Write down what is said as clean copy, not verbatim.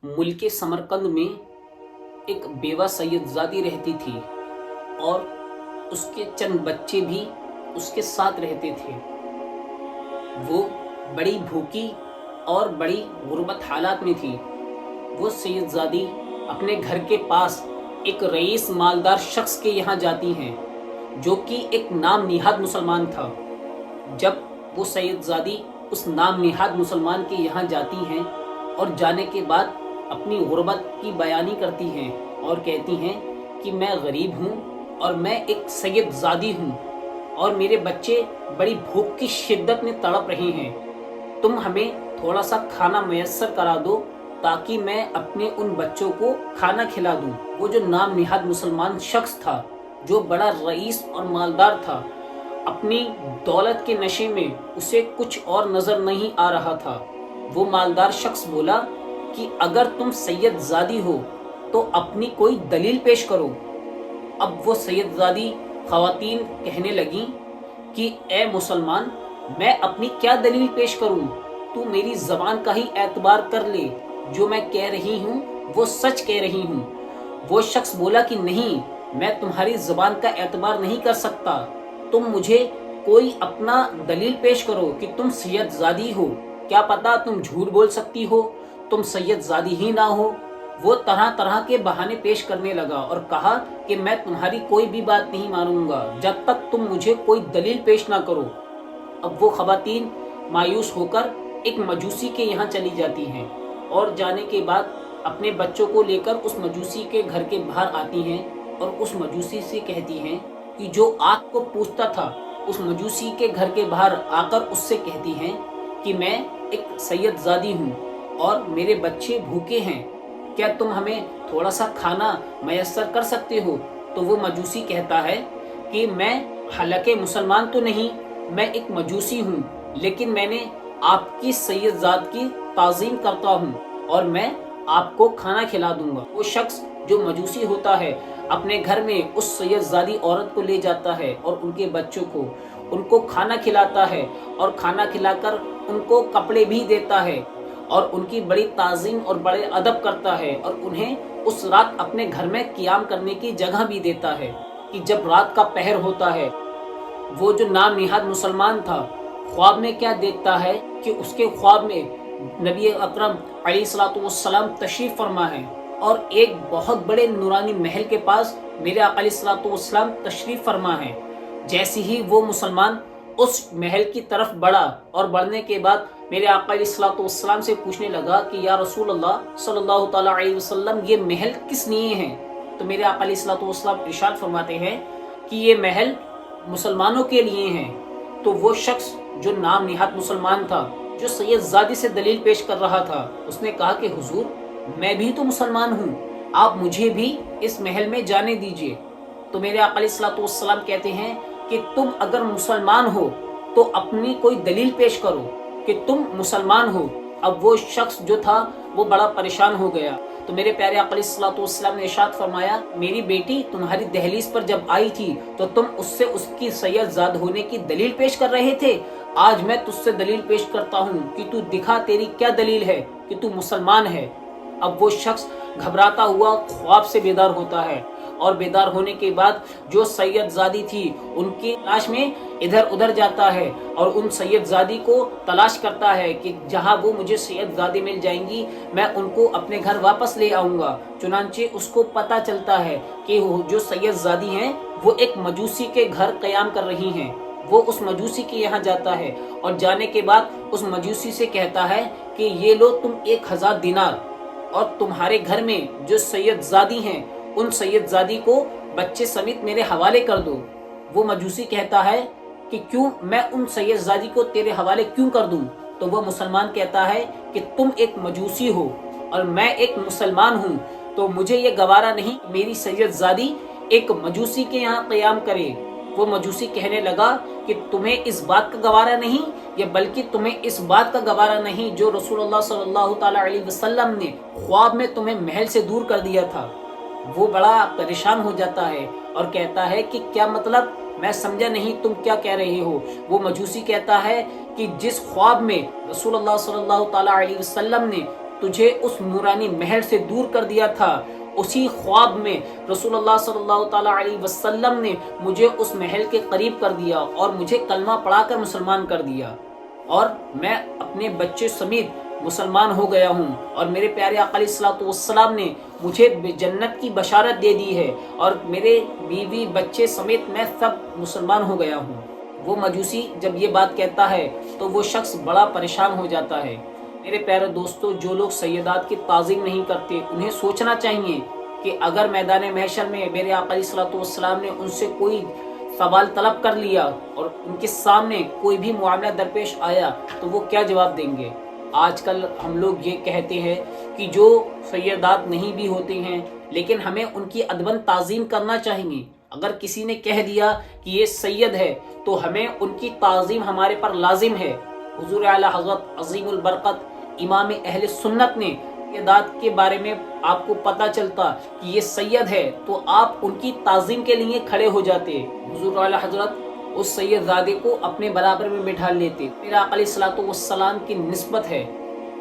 मुल्क समरकंद में एक बेवा सैयदजादी रहती थी और उसके चंद बच्चे भी उसके साथ रहते थे। वो बड़ी भूखी और बड़ी गुर्बत हालात में थी। वो सैयदजादी अपने घर के पास एक रईस मालदार शख्स के यहाँ जाती हैं, जो कि एक नाम निहाद मुसलमान था। जब वो सैयदजादी उस नाम निहाद मुसलमान के यहाँ जाती हैं और जाने के बाद अपनी गुर्बत की बयानी करती हैं और कहती हैं कि मैं गरीब हूँ और मैं एक सैयदजादी हूँ और मेरे बच्चे बड़ी भूख की शिद्दत में तड़प रहे हैं। तुम हमें थोड़ा सा खाना मैसर करा दो ताकि मैं अपने उन बच्चों को खाना खिला दूँ। वो जो नाम निहाद मुसलमान शख्स था, जो बड़ा रईस और मालदार था, अपनी दौलत के नशे में उसे कुछ और नजर नहीं आ रहा था। वो मालदार शख्स बोला कि अगर तुम सैयदजादी हो तो अपनी कोई दलील पेश करो। अब वो सैयदजादी खवातीन कहने लगी कि ए मुसलमान, मैं अपनी क्या दलील पेश करूं? तू मेरी जबान का ही एतबार कर ले, जो मैं कह रही हूं वो सच कह रही हूं। वो शख्स बोला कि नहीं, मैं तुम्हारी जबान का एतबार नहीं कर सकता। तुम मुझे कोई अपना दलील पेश करो कि तुम सैयदजादी हो। क्या पता तुम झूठ बोल सकती हो, तुम सैयदजादी ही ना हो। वो तरह तरह के बहाने पेश करने लगा और कहा कि मैं तुम्हारी कोई भी बात नहीं मानूंगा जब तक तुम मुझे कोई दलील पेश ना करो। अब वो खवातीन मायूस होकर एक मजूसी के यहाँ चली जाती हैं और जाने के बाद अपने बच्चों को लेकर उस मजूसी के घर के बाहर आती हैं और उस मजूसी से कहती हैं कि जो आग को पूछता था, उस मजूसी के घर के बाहर आकर उससे कहती हैं कि मैं एक सैयदजादी हूँ और मेरे बच्चे भूखे हैं, क्या तुम हमें थोड़ा सा खाना मैसर कर सकते हो? तो वो मजूसी कहता है कि मैं हालांकि मुसलमान तो नहीं, मैं एक मजूसी हूँ, लेकिन मैंने आपकी सैयदजाद की ताज़ीम करता हूँ और मैं आपको खाना खिला दूंगा। वो शख्स जो मजूसी होता है अपने घर में उस सैयदजादी औरत को ले जाता है और उनके बच्चों को उनको खाना खिलाता है और खाना खिलाकर उनको कपड़े भी देता है और उनकी बड़ी ताज़ीम और बड़े अदब करता है और उन्हें उस रात अपने घर में क़ियाम करने की जगह भी देता है। कि जब रात का पहर होता है, वो जो नाम निहाद मुसलमान था ख्वाब में क्या देखता है कि उसके ख्वाब में नबी अकरम अलैहिस्सलातु वस्सलाम तशरीफ़ फरमा है और एक बहुत बड़े नूरानी महल के पास मेरे आका अलैहिस्सलातु वस्सलाम तशरीफ़ फरमा है। जैसे ही वो मुसलमान उस महल की तरफ बढ़ा और बढ़ने के बाद मेरे आका अलैहिस्सलातु वस्सलाम से पूछने लगा कि या रसूल अल्लाह सल्लल्लाहु तआला अलैहि वसल्लम, ये महल किस लिए है? तो मेरे आका अलैहिस्सलातु वस्सलाम इरशाद फरमाते हैं कि ये महल मुसलमानों के लिए हैं। तो वो शख्स जो नाम निहाद मुसलमान था, जो सैयदजादी से दलील पेश कर रहा था, उसने कहा कि हुजूर, मैं भी तो मुसलमान हूँ, आप मुझे भी इस महल में जाने दीजिए। तो मेरे आका अलैहिस्सलातु वस्सलाम कहते हैं कि तुम अगर मुसलमान हो तो अपनी कोई दलील पेश करो कि तुम मुसलमान हो। अब वो शख्स जो था वो बड़ा परेशान हो गया। तो मेरे प्यारे आका अलैहिस्सलातु वस्सलाम ने इरशाद फरमाया, मेरी बेटी तुम्हारी दहलीज पर जब आई थी तो तुम उससे उसकी सैयदजाद होने की दलील पेश कर रहे थे। आज मैं तुझसे दलील पेश करता हूँ कि तू दिखा तेरी क्या दलील है कि तू मुसलमान है। अब वो शख्स घबराता हुआ ख्वाब से बेदार होता है और बेदार होने के बाद जो सैयदजादी थी उनकी तलाश में इधर उधर जाता है और उन सैयदजादी को तलाश करता है कि जहां वो मुझे सैयदजादी मिल जाएंगी मैं उनको अपने घर वापस ले आऊंगा। चुनांचे उसको पता चलता है कि जो सैयदजादी हैं वो एक मजूसी के घर क़याम कर रही हैं। वो उस मजूसी के यहाँ जाता है और जाने के बाद उस मजूसी से कहता है कि ये लो तुम 1000 दिनार और तुम्हारे घर में जो सैयदजादी हैं उन सैयदजादी को बच्चे समेत मेरे हवाले कर दो। वो मजूसी कहता है कि क्यों, मैं उन सैयदजादी को तेरे हवाले क्यों कर दूं? तो वो मुसलमान कहता है कि तुम एक मजूसी हो और मैं एक मुसलमान हूं, तो मुझे ये गवारा नहीं मेरी सैयदजादी एक मजूसी के यहाँ क़याम करे। वो मजूसी कहने लगा कि तुम्हें इस बात का गवारा नहीं, या बल्कि तुम्हें इस बात का गवारा नहीं जो रसूलुल्लाह सल्लल्लाहु तआला अलैहि वसल्लम ने ख्वाब में तुम्हें महल से दूर कर दिया था। वो बड़ा परेशान हो जाता है और कहता है कि क्या मतलब, मैं समझा नहीं, तुम क्या कह रहे हो? वो मजूसी कहता है कि जिस ख्वाब में रसूलुल्लाह सल्लल्लाहु तआला अलैहि वसल्लम ने تجھے اس نورانی محل سے دور کر دیا تھا، اسی خواب میں رسول اللہ صلی اللہ تعالیٰ علیہ وسلم نے مجھے اس محل کے قریب کر دیا اور مجھے کلمہ پڑھا کر مسلمان کر دیا، اور میں اپنے بچے سمیت مسلمان ہو گیا ہوں، اور میرے پیارے آقا علیہ الصلوۃ والسلام نے مجھے جنت کی بشارت دے دی ہے، اور میرے بیوی بچے سمیت میں سب مسلمان ہو گیا ہوں۔ وہ مجوسی جب یہ بات کہتا ہے تو وہ شخص بڑا پریشان ہو جاتا ہے۔ میرے پیارے دوستو، جو لوگ سیدات کی تعظیم نہیں کرتے انہیں سوچنا چاہیے کہ اگر میدان محشر میں میرے آقا علیہ الصلوۃ والسلام نے ان سے کوئی سوال طلب کر لیا اور ان کے سامنے کوئی بھی معاملہ درپیش آیا تو وہ کیا جواب دیں گے؟ آج کل ہم لوگ یہ کہتے ہیں کہ جو سیدات نہیں بھی ہوتے ہیں لیکن ہمیں ان کی ادباً تعظیم کرنا چاہیے۔ اگر کسی نے کہہ دیا کہ یہ سید ہے تو ہمیں ان کی تعظیم ہمارے پر لازم ہے۔ حضور اعلیٰ حضرت عظیم البرکت امام اہل سنت نے سیدات کے بارے میں آپ کو پتہ چلتا کہ یہ سید ہے تو آپ ان کی تعظیم کے لیے کھڑے ہو جاتے۔ حضور اعلیٰ حضرت اس سید زادے کو اپنے برابر میں بٹھا لیتے۔ میرا آقا علیہ الصلوۃ والسلام کی نسبت ہے